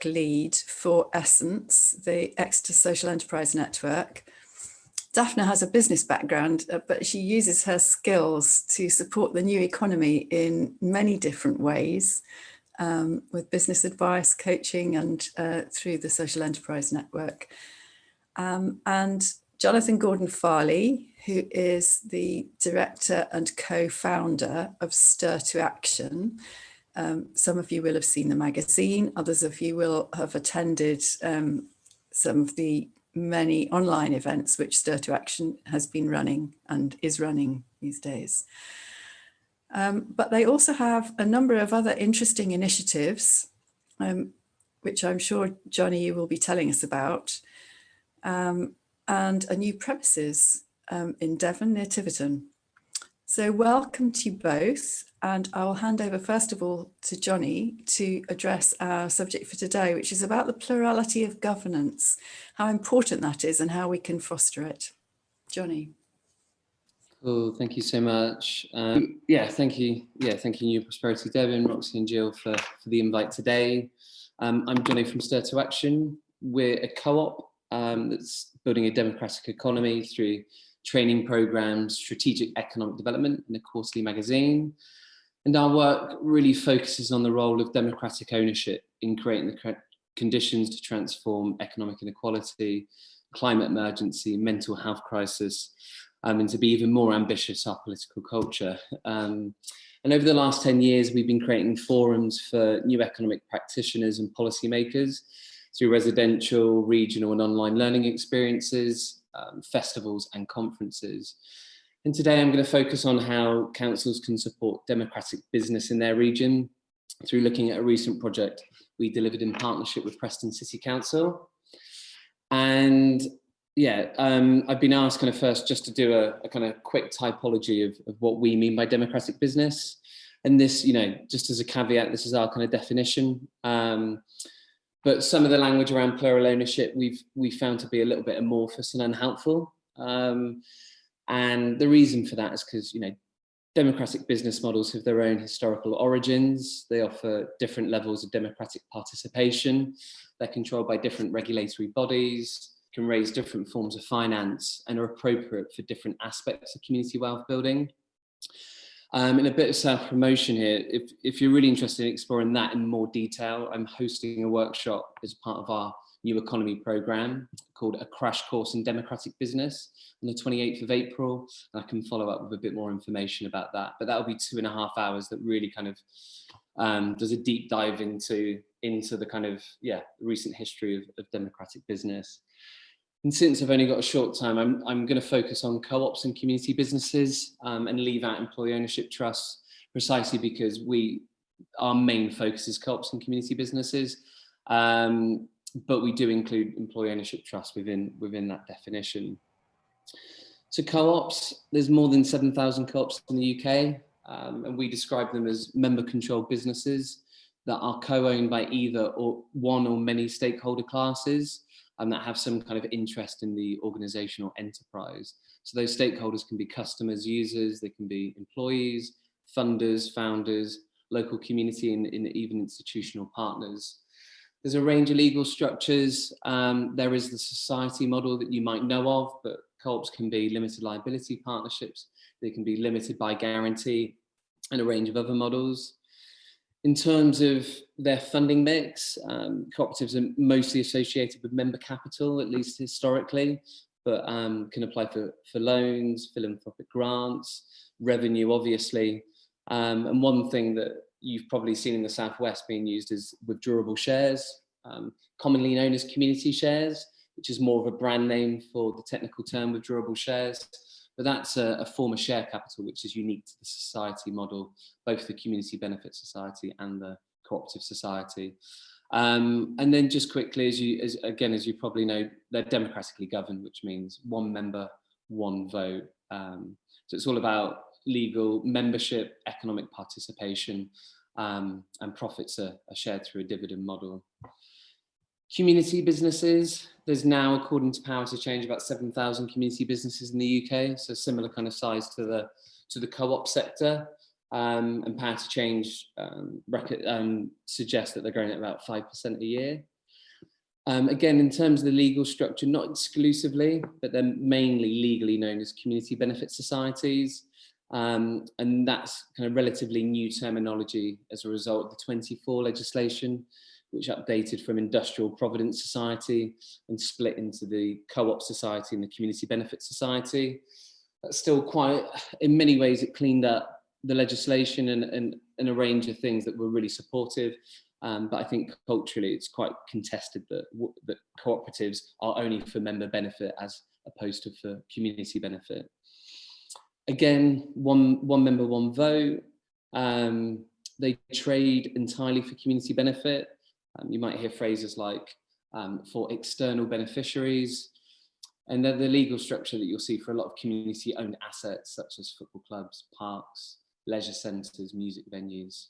lead for Essence, the Exeter Social Enterprise Network. Daphne has a business background, but she uses her skills to support the new economy in many different ways, with business advice, coaching, and through the Social Enterprise Network. And Jonathan Gordon-Farleigh, who is the director and co-founder of Stir to Action. Some of you will have seen the magazine, others of you will have attended some of the many online events which Stir to Action has been running and is running these days. But they also have a number of other interesting initiatives, which I'm sure, Jonny, you will be telling us about, and a new premises in Devon near Tiverton. So welcome to you both, and I'll hand over first of all to Jonny to address our subject for today, which is about the plurality of governance, how important that is and how we can foster it. Jonny. Cool, thank you so much. Thank you. Thank you, Prosperity Devon, Roxy and Gill for the invite today. I'm Jonny from Stir to Action. We're a co-op that's building a democratic economy through training programs, strategic economic development, and a quarterly magazine. And our work really focuses on the role of democratic ownership in creating the conditions to transform economic inequality, climate emergency, mental health crisis, and to be even more ambitious, our political culture. And over the last 10 years, we've been creating forums for new economic practitioners and policymakers through residential, regional and online learning experiences, festivals and conferences. And today I'm going to focus on how councils can support democratic business in their region through looking at a recent project we delivered in partnership with Preston City Council. And I've been asked kind of first just to do a kind of quick typology of what we mean by democratic business. And this, just as a caveat, this is our kind of definition. But some of the language around plural ownership we found to be a little bit amorphous and unhelpful. And the reason for that is because, democratic business models have their own historical origins. They offer different levels of democratic participation. They're controlled by different regulatory bodies, can raise different forms of finance, and are appropriate for different aspects of community wealth building. And a bit of self-promotion here. If you're really interested in exploring that in more detail, I'm hosting a workshop as part of our new economy programme called A Crash Course in Democratic Business on the 28th of April. And I can follow up with a bit more information about that. But that'll be 2.5 hours that really kind of does a deep dive into the kind of, recent history of democratic business. And since I've only got a short time, I'm going to focus on co-ops and community businesses and leave out employee ownership trusts, precisely because our main focus is co-ops and community businesses, but we do include employee ownership trusts within that definition. So co-ops, there's more than 7,000 co-ops in the UK, and we describe them as member-controlled businesses that are co-owned by either one or many stakeholder classes, and that have some kind of interest in the organisational enterprise. So those stakeholders can be customers, users, they can be employees, funders, founders, local community, and even institutional partners. There's a range of legal structures. There is the society model that you might know of, but co-ops can be limited liability partnerships. They can be limited by guarantee, and a range of other models. In terms of their funding mix, cooperatives are mostly associated with member capital, at least historically, but can apply for loans, philanthropic grants, revenue, obviously. And one thing that you've probably seen in the Southwest being used is withdrawable shares, commonly known as community shares, which is more of a brand name for the technical term withdrawable shares. But that's a form of share capital which is unique to the society model, both the community benefit society and the cooperative society. And then just quickly, as you probably know, they're democratically governed, which means one member, one vote. So it's all about legal membership, economic participation, and profits are shared through a dividend model. Community businesses, there's now, according to Power to Change, about 7,000 community businesses in the UK, so similar kind of size to the co-op sector. and Power to Change suggest that they're growing at about 5% a year. Again, in terms of the legal structure, not exclusively, but they're mainly legally known as community benefit societies. And that's kind of relatively new terminology as a result of the 24 legislation, which updated from Industrial Providence Society and split into the Co-op Society and the Community Benefit Society. That's still quite, in many ways, it cleaned up the legislation and a range of things that were really supportive. But I think culturally it's quite contested that cooperatives are only for member benefit as opposed to for community benefit. Again, one member, one vote. They trade entirely for community benefit. You might hear phrases like for external beneficiaries. And then the legal structure that you'll see for a lot of community-owned assets, such as football clubs, parks, leisure centres, music venues.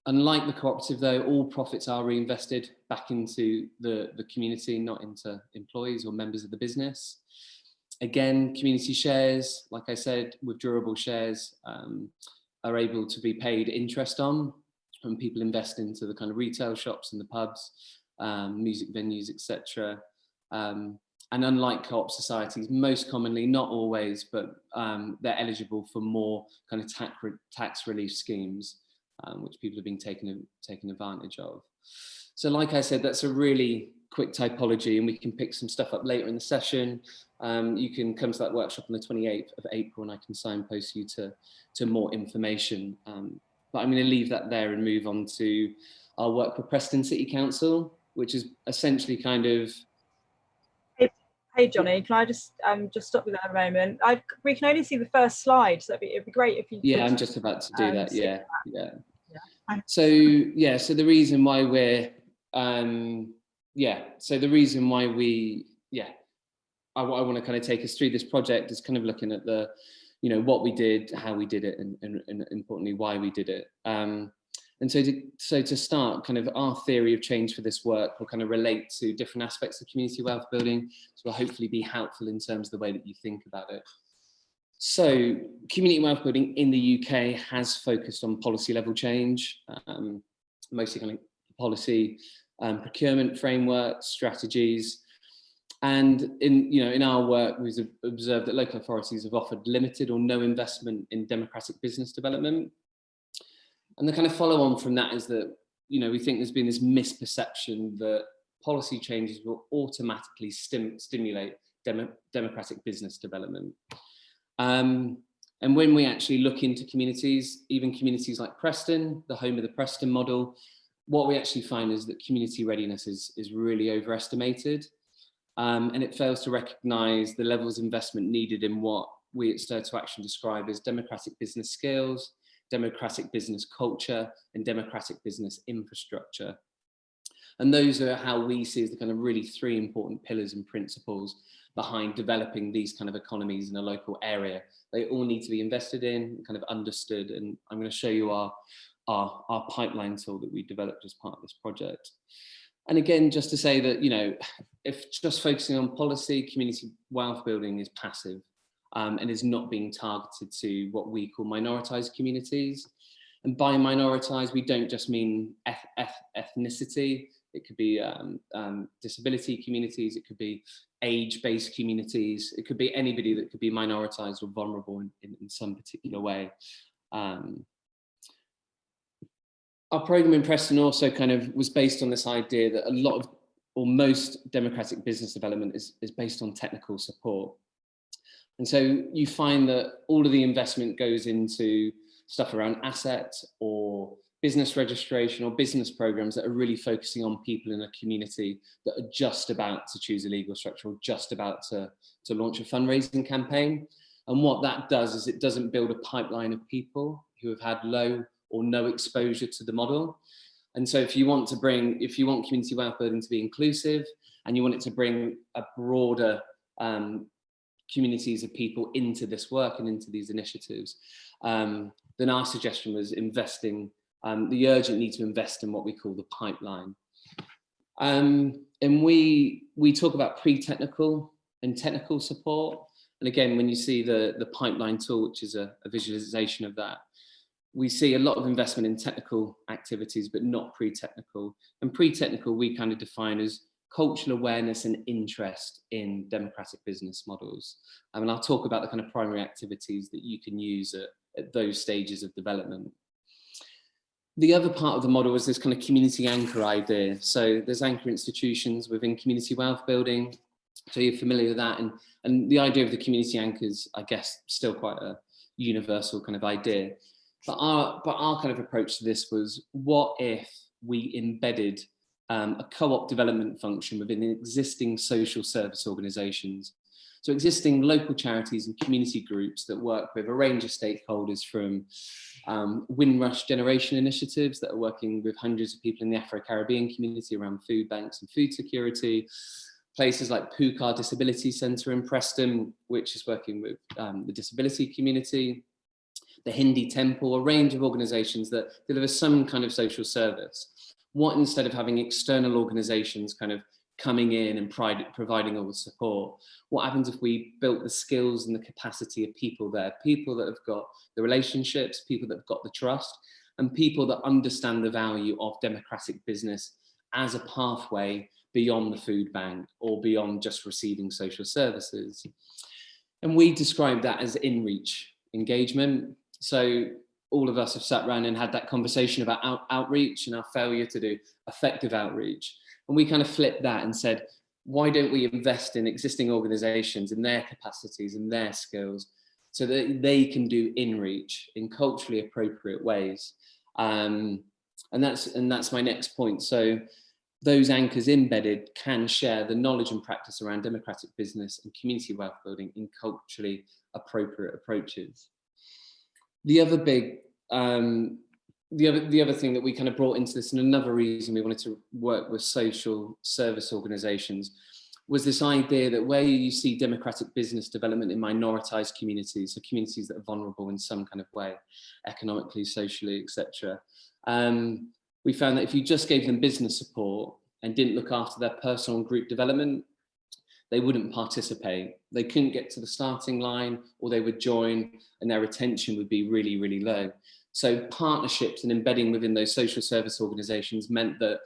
Unlike the cooperative, though, all profits are reinvested back into the community, not into employees or members of the business. Again, community shares, like I said, withdrawable shares are able to be paid interest on when people invest into the kind of retail shops and the pubs, music venues, etc. And unlike co-op societies, most commonly, not always, but they're eligible for more kind of tax relief schemes, which people have been taking advantage of. So like I said, that's a really quick typology, and we can pick some stuff up later in the session. You can come to that workshop on the 28th of April and I can signpost you to more information. But I'm going to leave that there and move on to our work with Preston City Council, which is essentially kind of... Hey Jonny, can I just stop you there a moment? We can only see the first slide, so it'd be great if you could, I'm just about to do that. Yeah. So the reason why we're I want to kind of take us through this project is kind of looking at the, what we did, how we did it, and importantly why we did it. And so to start, kind of our theory of change for this work will kind of relate to different aspects of community wealth building, so will hopefully be helpful in terms of the way that you think about it. So community wealth building in the UK has focused on policy level change, mostly kind of policy, procurement frameworks, strategies. And in our work, we've observed that local authorities have offered limited or no investment in democratic business development. And the kind of follow on from that is that, we think there's been this misperception that policy changes will automatically stimulate democratic business development. And when we actually look into communities, even communities like Preston, the home of the Preston model, what we actually find is that community readiness is really overestimated. And it fails to recognise the levels of investment needed in what we at Stir to Action describe as democratic business skills, democratic business culture, and democratic business infrastructure. And those are how we see as the kind of really three important pillars and principles behind developing these kind of economies in a local area. They all need to be invested in, kind of understood, and I'm going to show you our pipeline tool that we developed as part of this project. And again, just to say that, if just focusing on policy, community wealth building is passive. And is not being targeted to what we call minoritized communities. And by minoritized, we don't just mean ethnicity. It could be disability communities. It could be age-based communities. It could be anybody that could be minoritized or vulnerable in some particular way. Our program in Preston also kind of was based on this idea that a lot of, or most democratic business development is based on technical support. And so you find that all of the investment goes into stuff around assets or business registration or business programs that are really focusing on people in a community that are just about to choose a legal structure or just about to launch a fundraising campaign. And what that does is it doesn't build a pipeline of people who have had low or no exposure to the model. And so if you want community wealth building to be inclusive and you want it to bring a broader communities of people into this work and into these initiatives, then our suggestion was investing, the urgent need to invest in what we call the pipeline. And we talk about pre-technical and technical support. And again, when you see the pipeline tool, which is a visualization of that, we see a lot of investment in technical activities, but not pre-technical. And pre-technical, we kind of define as cultural awareness and interest in democratic business models. And I'll talk about the kind of primary activities that you can use at those stages of development. The other part of the model is this kind of community anchor idea. So there's anchor institutions within community wealth building. So you're familiar with that. And the idea of the community anchors, I guess, still quite a universal kind of idea. But our kind of approach to this was, what if we embedded a co-op development function within existing social service organisations? So existing local charities and community groups that work with a range of stakeholders, from Windrush generation initiatives that are working with hundreds of people in the Afro-Caribbean community around food banks and food security, places like Pukar Disability Centre in Preston, which is working with the disability community, the Hindi Temple, a range of organisations that deliver some kind of social service. What, instead of having external organisations kind of coming in and providing all the support, what happens if we built the skills and the capacity of people there, people that have got the relationships, people that have got the trust, and people that understand the value of democratic business as a pathway beyond the food bank or beyond just receiving social services. And we describe that as in-reach engagement. So all of us have sat around and had that conversation about outreach and our failure to do effective outreach. And we kind of flipped that and said, why don't we invest in existing organisations and their capacities and their skills so that they can do in-reach in culturally appropriate ways? And that's my next point. So those anchors embedded can share the knowledge and practice around democratic business and community wealth building in culturally appropriate approaches. The other big, the other thing that we kind of brought into this, and another reason we wanted to work with social service organisations, was this idea that where you see democratic business development in minoritized communities, so communities that are vulnerable in some kind of way, economically, socially, etc., we found that if you just gave them business support and didn't look after their personal and group development, they wouldn't participate. They couldn't get to the starting line, or they would join and their retention would be really, really low. So partnerships and embedding within those social service organisations meant that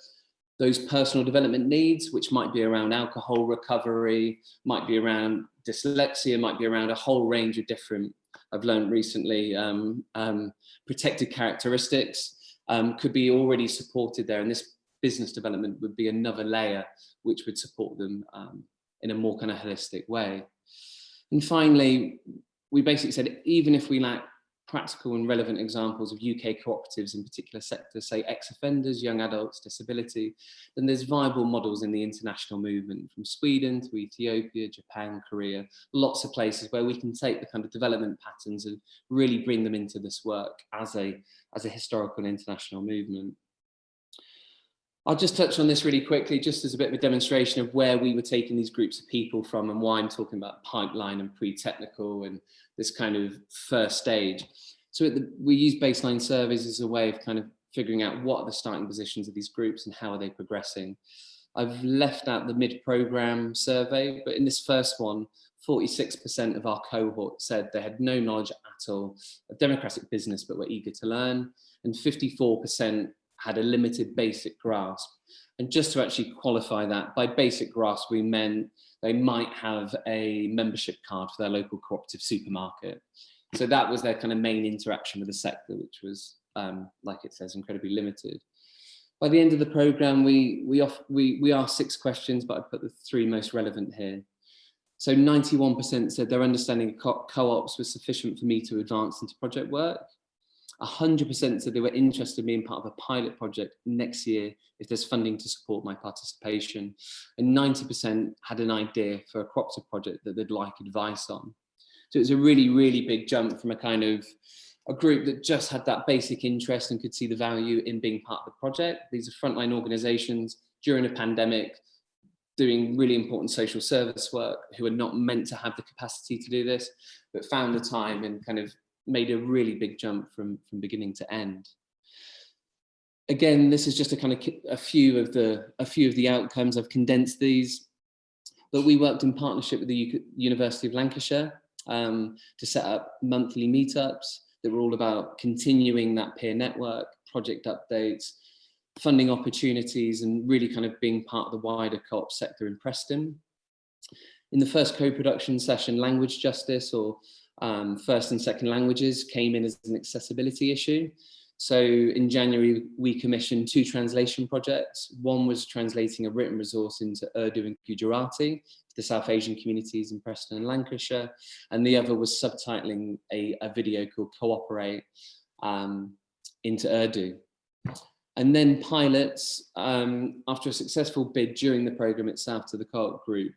those personal development needs, which might be around alcohol recovery, might be around dyslexia, might be around a whole range of different, I've learned recently, protected characteristics, could be already supported there. And this business development would be another layer which would support them in a more kind of holistic way. And finally, we basically said, even if we lack practical and relevant examples of UK cooperatives in particular sectors, say ex-offenders, young adults, disability, then there's viable models in the international movement, from Sweden to Ethiopia, Japan, Korea, lots of places where we can take the kind of development patterns and really bring them into this work as a historical and international movement. I'll just touch on this really quickly, just as a bit of a demonstration of where we were taking these groups of people from and why I'm talking about pipeline and pre-technical and this kind of first stage. So we use baseline surveys as a way of kind of figuring out what are the starting positions of these groups and how are they progressing. I've left out the mid-programme survey, but in this first one, 46% of our cohort said they had no knowledge at all of democratic business but were eager to learn, and 54% had a limited basic grasp. And just to actually qualify that, by basic grasp, we meant they might have a membership card for their local cooperative supermarket. So that was their kind of main interaction with the sector, which was, like it says, incredibly limited. By the end of the programme, we asked 6 questions, but I put the 3 most relevant here. So 91% said their understanding of co-ops was sufficient for me to advance into project work. 100% said they were interested in being part of a pilot project next year if there's funding to support my participation. And 90% had an idea for a cooperative project that they'd like advice on. So it was a really, really big jump from a kind of a group that just had that basic interest and could see the value in being part of the project. These are frontline organisations during a pandemic doing really important social service work, who are not meant to have the capacity to do this, but found the time and kind of made a really big jump from beginning to end. Again, this is just a few of the outcomes. I've condensed these, but we worked in partnership with the University of Lancashire to set up monthly meetups that were all about continuing that peer network, project updates, funding opportunities, and really kind of being part of the wider co-op sector in Preston. In the first co-production session, language justice, or first and second languages, came in as an accessibility issue. So in January, we commissioned 2 translation projects. One was translating a written resource into Urdu and Gujarati for the South Asian communities in Preston and Lancashire. And the other was subtitling a video called Cooperate into Urdu. And then pilots, after a successful bid during the programme itself to the co-op group,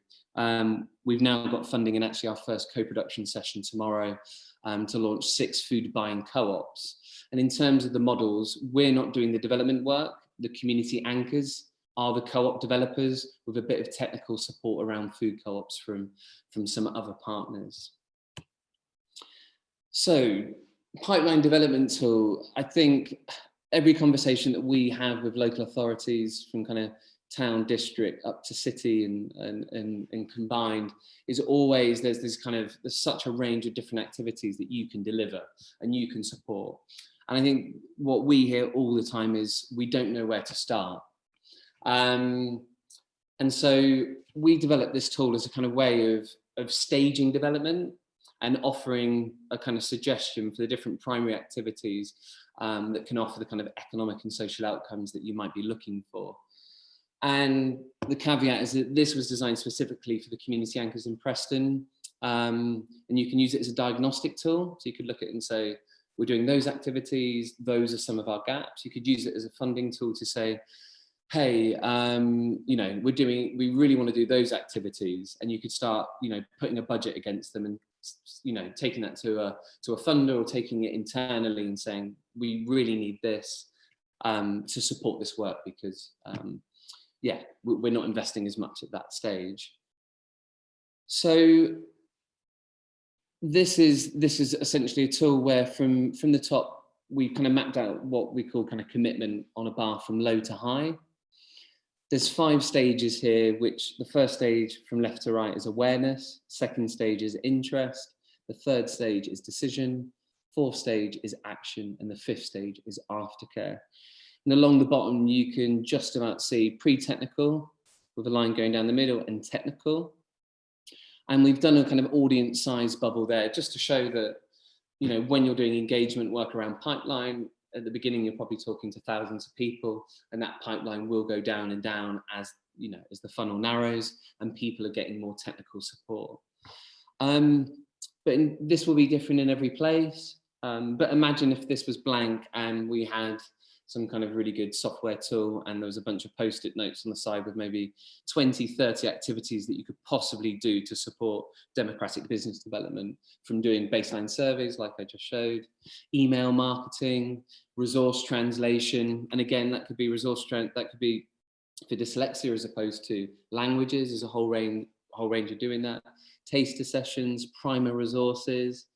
we've now got funding in actually our first co-production session tomorrow to launch 6 food buying co-ops. And in terms of the models, we're not doing the development work. The community anchors are the co-op developers, with a bit of technical support around food co-ops from some other partners. So, pipeline development tool, I think every conversation that we have with local authorities, from kind of town, district up to city and combined, is always there's such a range of different activities that you can deliver and you can support. And I think what we hear all the time is we don't know where to start. And so we developed this tool as a kind of way of staging development and offering a kind of suggestion for the different primary activities that can offer the kind of economic and social outcomes that you might be looking for. And the caveat is that this was designed specifically for the community anchors in Preston, and you can use it as a diagnostic tool. So you could look at it and say, we're doing those activities, those are some of our gaps. You could use it as a funding tool to say, hey, you know, we really want to do those activities, and you could start, you know, putting a budget against them and, you know, taking that to a funder, or taking it internally and saying, we really need this to support this work, because yeah, we're not investing as much at that stage. So this is essentially a tool where from the top, we kind of mapped out what we call kind of commitment on a bar from low to high. There's 5 stages here, which the first stage from left to right is awareness, second stage is interest, the third stage is decision, 4th stage is action, and the 5th stage is aftercare. And along the bottom, you can just about see pre-technical, with a line going down the middle, and technical. And we've done a kind of audience size bubble there, just to show that, you know, when you're doing engagement work around pipeline, at the beginning, you're probably talking to thousands of people, and that pipeline will go down and down as, you know, as the funnel narrows and people are getting more technical support. But this will be different in every place. But imagine if this was blank and we had some kind of really good software tool, and there was a bunch of post-it notes on the side with maybe 20, 30 activities that you could possibly do to support democratic business development, from doing baseline surveys like I just showed, email marketing, resource translation. And again, that could be that could be for dyslexia as opposed to languages. There's a whole range of doing that. Taster sessions, primer resources.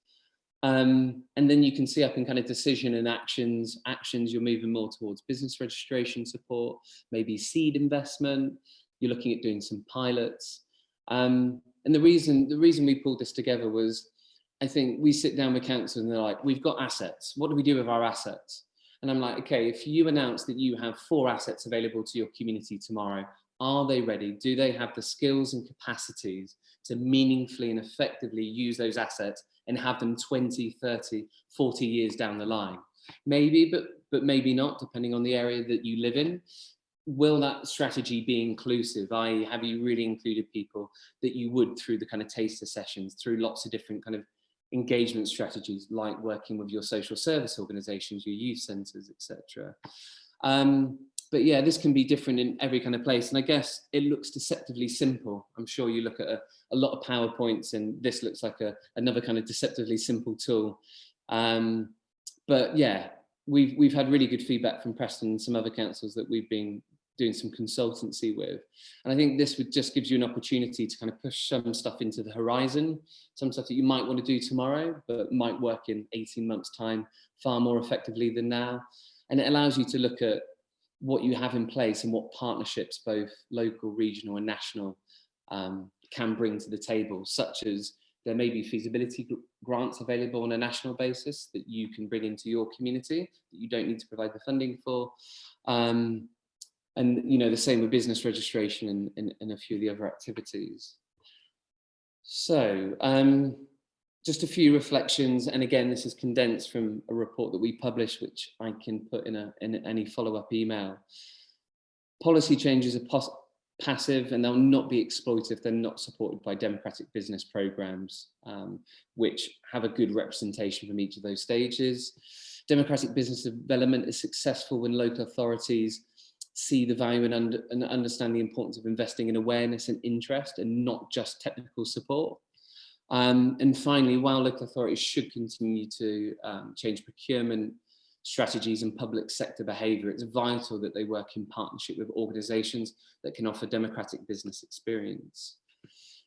And then you can see up in kind of decision and actions, you're moving more towards business registration support, maybe seed investment. You're looking at doing some pilots. And the reason we pulled this together was, I think we sit down with council and they're like, we've got assets. What do we do with our assets? And I'm like, okay, if you announce that you have 4 assets available to your community tomorrow, are they ready? Do they have the skills and capacities to meaningfully and effectively use those assets and have them 20, 30, 40 years down the line? Maybe, but maybe not, depending on the area that you live in. Will that strategy be inclusive? i.e., have you really included people that you would through the kind of taster sessions, through lots of different kind of engagement strategies, like working with your social service organisations, your youth centres, etc. But yeah, this can be different in every kind of place. And I guess it looks deceptively simple. I'm sure you look at a lot of PowerPoints and this looks like another kind of deceptively simple tool. But yeah, we've had really good feedback from Preston and some other councils that we've been doing some consultancy with. And I think this would just gives you an opportunity to kind of push some stuff into the horizon, some stuff that you might want to do tomorrow, but might work in 18 months' time far more effectively than now. And it allows you to look at what you have in place and what partnerships, both local, regional and national, can bring to the table, such as there may be feasibility grants available on a national basis that you can bring into your community that you don't need to provide the funding for. And the same with business registration and a few of the other activities. So just a few reflections, and again, this is condensed from a report that we published, which I can put in any follow-up email. Policy changes are passive, and they'll not be exploited if they're not supported by democratic business programs, which have a good representation from each of those stages. Democratic business development is successful when local authorities see the value and understand the importance of investing in awareness and interest and not just technical support. And finally, while local authorities should continue to change procurement strategies and public sector behaviour, it's vital that they work in partnership with organisations that can offer democratic business experience.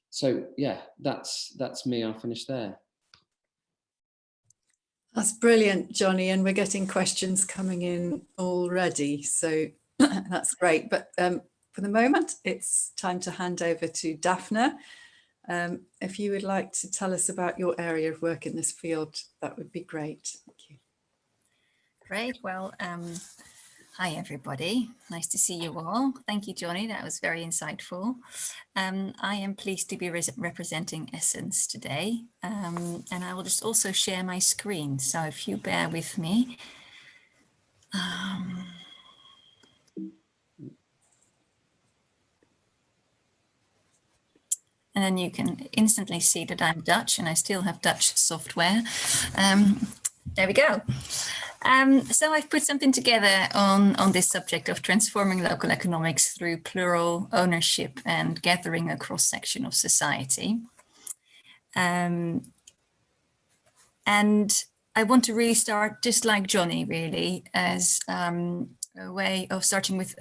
So yeah, that's me. I'll finish there. That's brilliant, Jonny, and we're getting questions coming in already, so that's great. But for the moment, it's time to hand over to Daphne. If you would like to tell us about your area of work in this field, that would be great. Thank you. Great. Well, hi, everybody. Nice to see you all. Thank you, Jonny. That was very insightful. I am pleased to be representing Essence today. And I will just also share my screen. So if you bear with me. And then you can instantly see that I'm Dutch and I still have Dutch software. There we go. So I've put something together on this subject of transforming local economics through plural ownership and gathering a cross-section of society. And I want to really start just like Jonny, really, as a way of starting with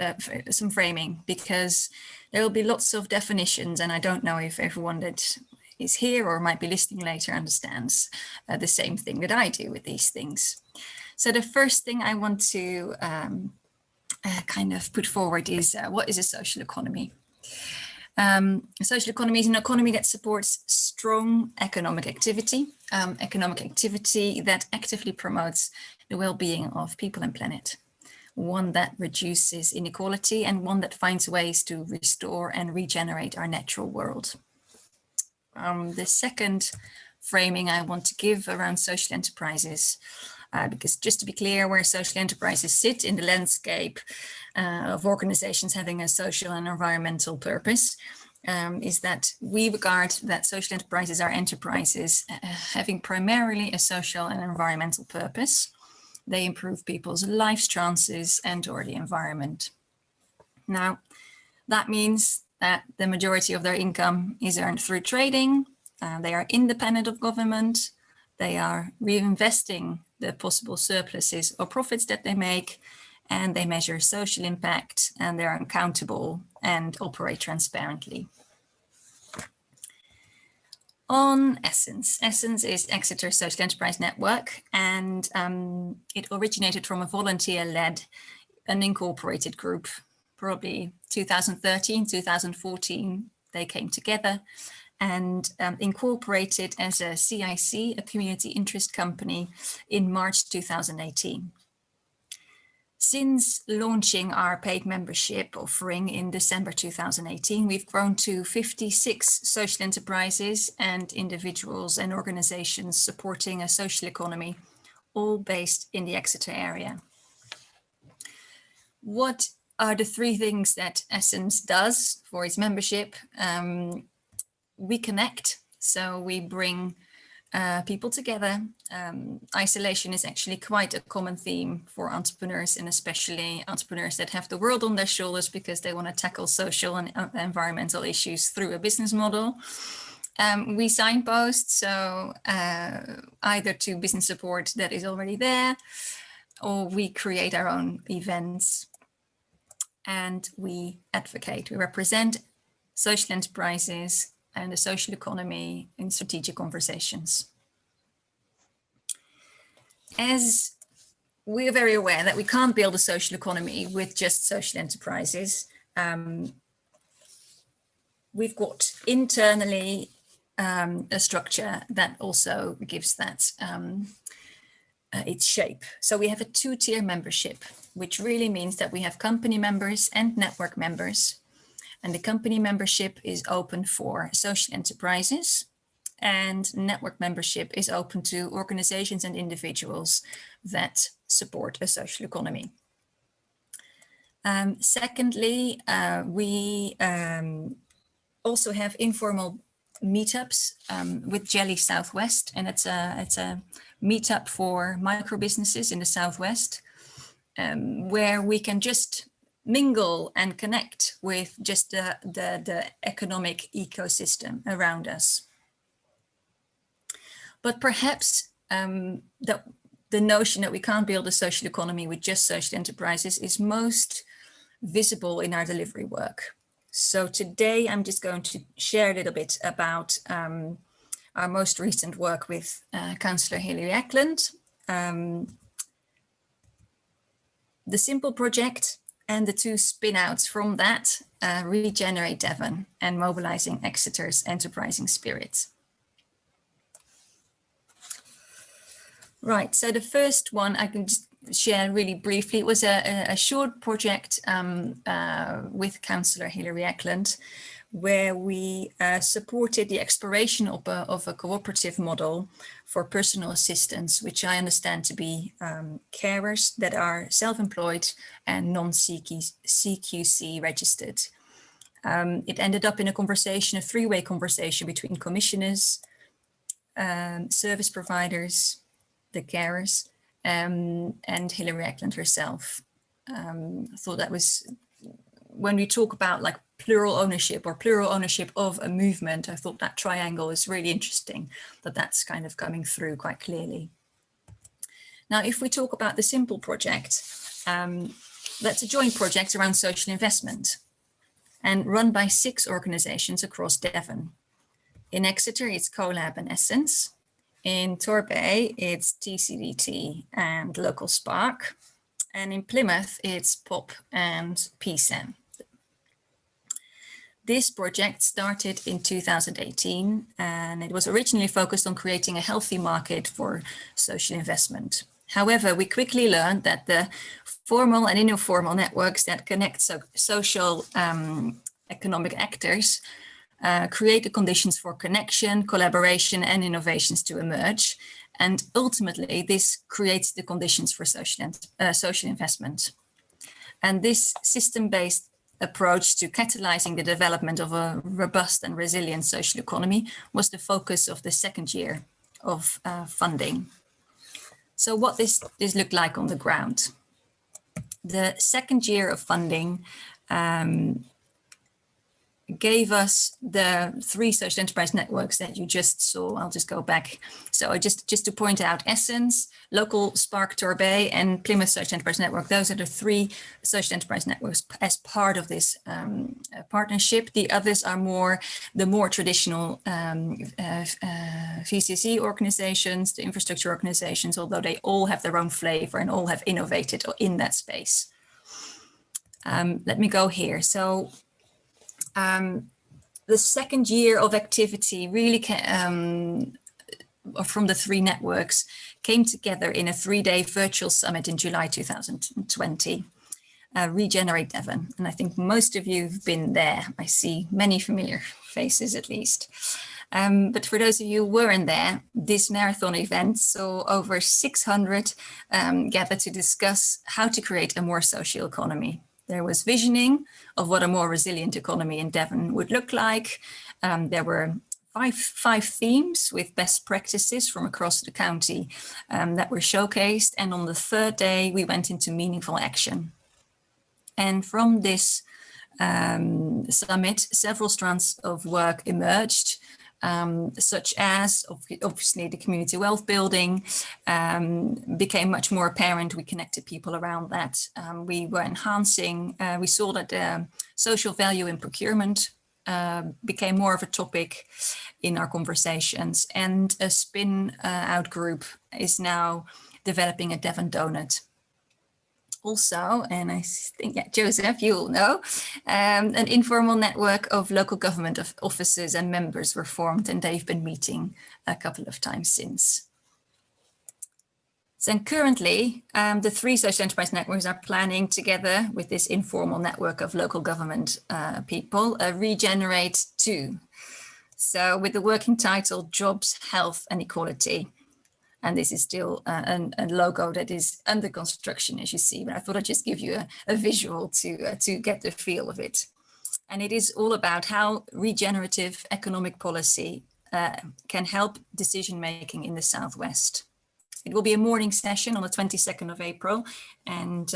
some framing, because there will be lots of definitions, and I don't know if everyone that is here or might be listening later understands the same thing that I do with these things. So the first thing I want to kind of put forward is what is a social economy? A social economy is an economy that supports strong economic activity that actively promotes the well-being of people and planet, one that reduces inequality, and one that finds ways to restore and regenerate our natural world. The second framing I want to give around social enterprises, because just to be clear, where social enterprises sit in the landscape of organizations having a social and environmental purpose, is that we regard that social enterprises are enterprises having primarily a social and environmental purpose. They improve people's life chances and/or the environment. Now, that means that the majority of their income is earned through trading. They are independent of government. They are reinvesting the possible surpluses or profits that they make, and they measure social impact, and they are accountable and operate transparently. On Essence. Essence is Exeter Social Enterprise Network, and it originated from a volunteer-led, unincorporated group. Probably 2013, 2014, they came together and incorporated as a CIC, a community interest company, in March 2018. Since launching our paid membership offering in December 2018, we've grown to 56 social enterprises and individuals and organizations supporting a social economy, all based in the Exeter area. What are the three things that Essence does for its membership? We connect, so we bring people together. Isolation is actually quite a common theme for entrepreneurs, and especially entrepreneurs that have the world on their shoulders because they want to tackle social and environmental issues through a business model. We signpost, so either to business support that is already there, or we create our own events, and we advocate. We represent social enterprises and the social economy in strategic conversations. As we are very aware that we can't build a social economy with just social enterprises, we've got internally a structure that also gives that its shape. So we have a two-tier membership, which really means that we have company members and network members. And the company membership is open for social enterprises, and network membership is open to organizations and individuals that support a social economy. Secondly, we also have informal meetups with Jelly Southwest, and it's a meetup for micro businesses in the Southwest, where we can just mingle and connect with just the economic ecosystem around us. But perhaps the notion that we can't build a social economy with just social enterprises is most visible in our delivery work. So today I'm just going to share a little bit about our most recent work with Councillor Hilary Ackland, the Simple project, and the two spin-outs from that, Regenerate Devon and Mobilising Exeters Enterprising Spirit. Right, so the first one I can just share really briefly. It was a short project with Councillor Hilary Ackland, where we supported the exploration of a cooperative model for personal assistance, which I understand to be carers that are self-employed and non-CQC registered. It ended up in a conversation, a three-way conversation between commissioners, service providers, the carers, and Hilary Ackland herself. I thought that was, when we talk about like plural ownership or plural ownership of a movement, I thought that triangle is really interesting, that that's kind of coming through quite clearly. Now, if we talk about the Simple project, that's a joint project around social investment and run by 6 organizations across Devon. In Exeter, it's CoLab and Essence. In Torbay, it's TCDT and Local Spark. And in Plymouth, it's POP and PSEM. This project started in 2018, and it was originally focused on creating a healthy market for social investment. However, we quickly learned that the formal and informal networks that connect social economic actors create the conditions for connection, collaboration, and innovations to emerge. And ultimately, this creates the conditions for social investment. And this system-based approach to catalyzing the development of a robust and resilient social economy was the focus of the second year of funding. So what this looked like on the ground. The second year of funding gave us the 3 social enterprise networks that you just saw. I'll just go back. So just to point out, Essence, Local Spark Torbay, and Plymouth Social Enterprise Network. Those are the 3 social enterprise networks as part of this partnership. The others are the more traditional VCSE organizations, the infrastructure organizations, although they all have their own flavor and all have innovated in that space. Let me go here. So the second year of activity really from the 3 networks came together in a 3-day virtual summit in July 2020, Regenerate Devon. And I think most of you have been there. I see many familiar faces at least. But for those of you who weren't there, this marathon event saw over 600 gathered to discuss how to create a more social economy. There was visioning of what a more resilient economy in Devon would look like. There were five themes with best practices from across the county that were showcased. And on the 3rd day, we went into meaningful action. And from this summit, several strands of work emerged, such as obviously the community wealth building became much more apparent. We connected people around that. We were enhancing, we saw that social value in procurement became more of a topic in our conversations, and a spin out group is now developing a Devon donut. also, and I think, yeah, Joseph, you all know, an informal network of local government officers and members were formed, and they've been meeting a couple of times since. So currently, the 3 social enterprise networks are planning together with this informal network of local government people, Regenerate 2. So with the working title, Jobs, Health and Equality. And this is still a logo that is under construction, as you see, but I thought I'd just give you a visual to get the feel of it. And it is all about how regenerative economic policy can help decision-making in the Southwest. It will be a morning session on the 22nd of April, and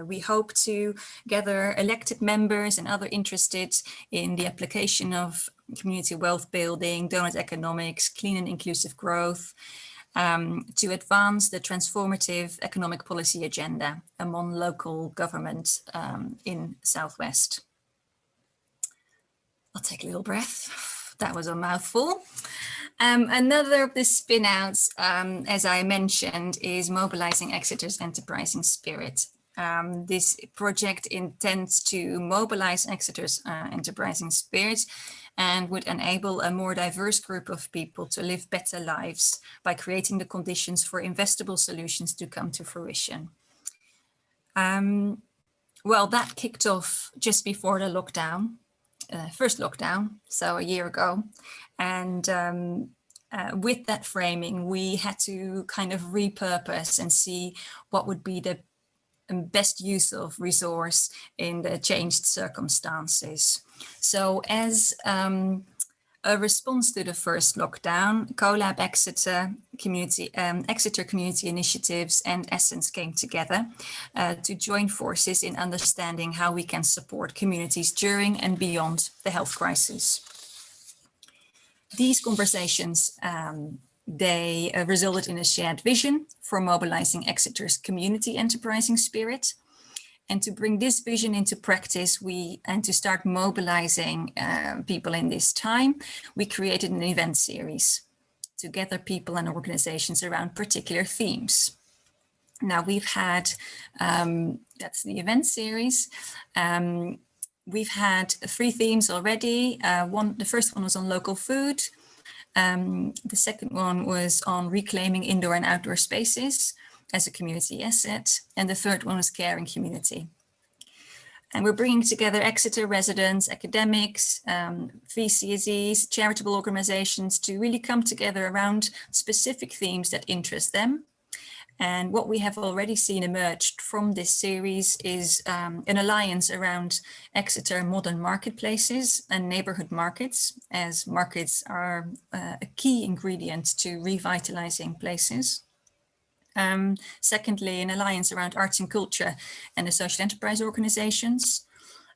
we hope to gather elected members and other interested in the application of community wealth building, donut economics, clean and inclusive growth, to advance the transformative economic policy agenda among local government in Southwest. I'll take a little breath. That was a mouthful. Another of the spin-outs, as I mentioned, is Mobilising Exeters Enterprising Spirit. This project intends to mobilise Exeter's enterprising spirit and would enable a more diverse group of people to live better lives by creating the conditions for investable solutions to come to fruition. Well, that kicked off just before the lockdown, first lockdown, so a year ago. And with that framing, we had to kind of repurpose and see what would be the best use of resource in the changed circumstances. So as a response to the first lockdown, CoLab Exeter community, Exeter community initiatives and Essence came together to join forces in understanding how we can support communities during and beyond the health crisis. These conversations, they resulted in a shared vision for mobilising Exeter's community enterprising spirit. And to bring this vision into practice, and to start mobilising people in this time, we created an event series to gather people and organisations around particular themes. Now we've had, that's the event series. We've had 3 themes already. The first one was on local food. The second one was on reclaiming indoor and outdoor spaces as a community asset. And the third one was care and community. And we're bringing together Exeter residents, academics, VCSEs, charitable organizations to really come together around specific themes that interest them. And what we have already seen emerged from this series is an alliance around Exeter modern marketplaces and neighbourhood markets, as markets are a key ingredient to revitalising places. Secondly, an alliance around arts and culture and the social enterprise organisations.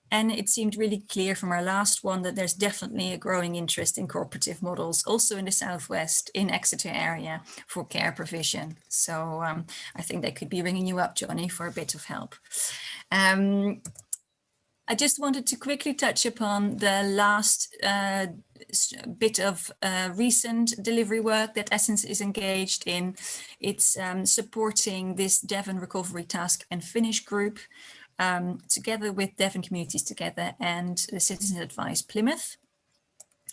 And it seemed really clear from our last one that there's definitely a growing interest in cooperative models, also in the Southwest, in Exeter area, for care provision. So I think they could be ringing you up, Jonny, for a bit of help. I just wanted to quickly touch upon the last bit of recent delivery work that Essence is engaged in. It's supporting this Devon Recovery Task and Finish group, together with Devon Communities Together and the Citizen Advice Plymouth.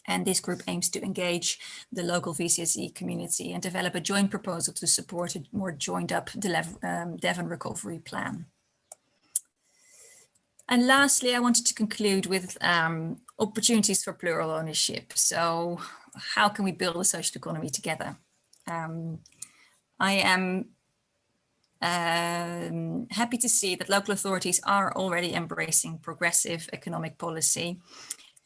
And this group aims to engage the local VCSE community and develop a joint proposal to support a more joined up Devon recovery plan. And lastly, I wanted to conclude with opportunities for plural ownership. So how can we build a social economy together? I am happy to see that local authorities are already embracing progressive economic policy.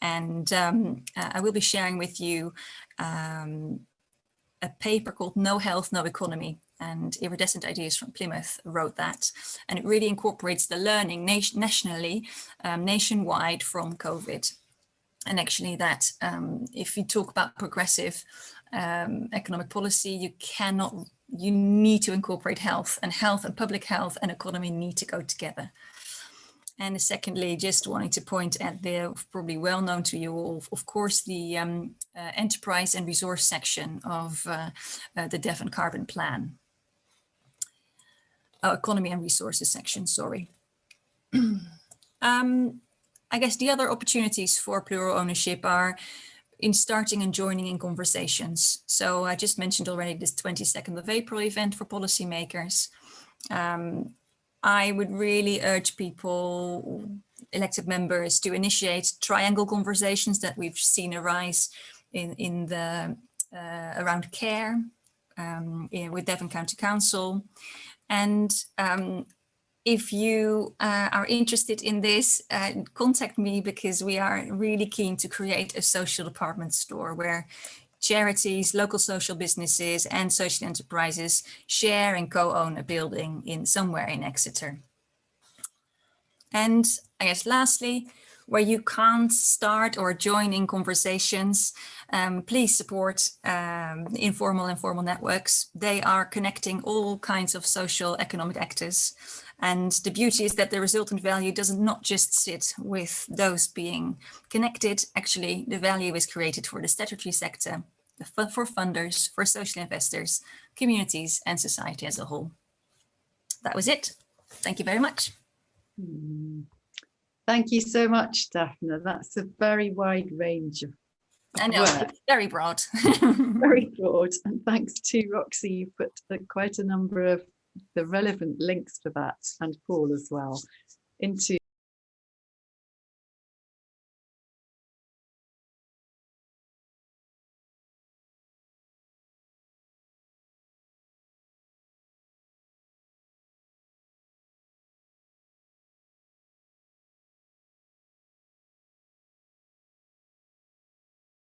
And I will be sharing with you a paper called No Health, No Economy. And Iridescent Ideas from Plymouth wrote that. And it really incorporates the learning nationally, nationwide from COVID. And actually that if you talk about progressive economic policy, you need to incorporate health and public health and economy need to go together. And secondly, just wanting to point at the probably well known to you all, of course, the enterprise and resource section of the Devon Carbon Plan. economy and resources section, sorry. I guess the other opportunities for plural ownership are in starting and joining in conversations. So I just mentioned already this 22nd of April event for policymakers. I would really urge people, elected members, to initiate triangle conversations that we've seen arise in the around care with Devon County Council. And if you are interested in this, contact me, because we are really keen to create a social department store where charities, local social businesses and social enterprises share and co-own a building in somewhere in Exeter. And I guess lastly, where you can't start or join in conversations, please support informal and formal networks. They are connecting all kinds of social economic actors. And the beauty is that the resultant value does not just sit with those being connected. Actually, the value is created for the statutory sector, for funders, for social investors, communities, and society as a whole. That was it. Thank you very much. Thank you so much, Daphne. That's a very wide range of I know, work. it's very broad. Very broad. And thanks to Roxy, you put quite a number of the relevant links for that, and Paul as well, into